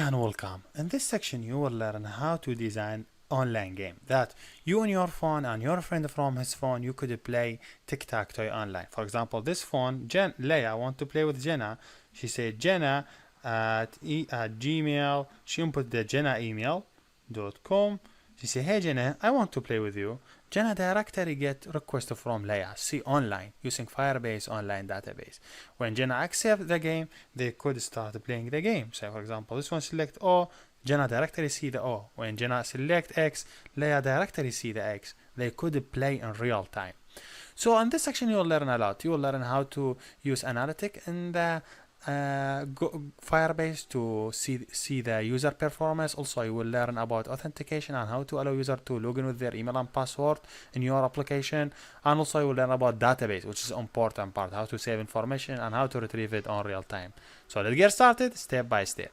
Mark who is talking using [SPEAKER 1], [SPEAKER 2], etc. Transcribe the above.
[SPEAKER 1] and welcome. In this section you will learn how to design online game that you on your phone and your friend from his phone you could play Tic Tac Toe online. For example, this phone, Leia want to play with Jenna. She said Jenna at Gmail. She input the Jenna email.com. She said, hey Jenna, I want to play with you. Jenna directly get request from Leia, see online, using Firebase Online database. When Jenna accept the game, they could start playing the game. So for example, this one select O, Jenna directly see the O. When Jenna select X, Leia directly see the X. They could play in real time. So in this section, you will learn a lot. You will learn how to use analytic in the Firebase to see the user performance. Also, you will learn about authentication and how to allow user to log in with their email and password in your application. And also, you will learn about database, which is an important part, how to save information and how to retrieve it on real time. So let's get started step by step.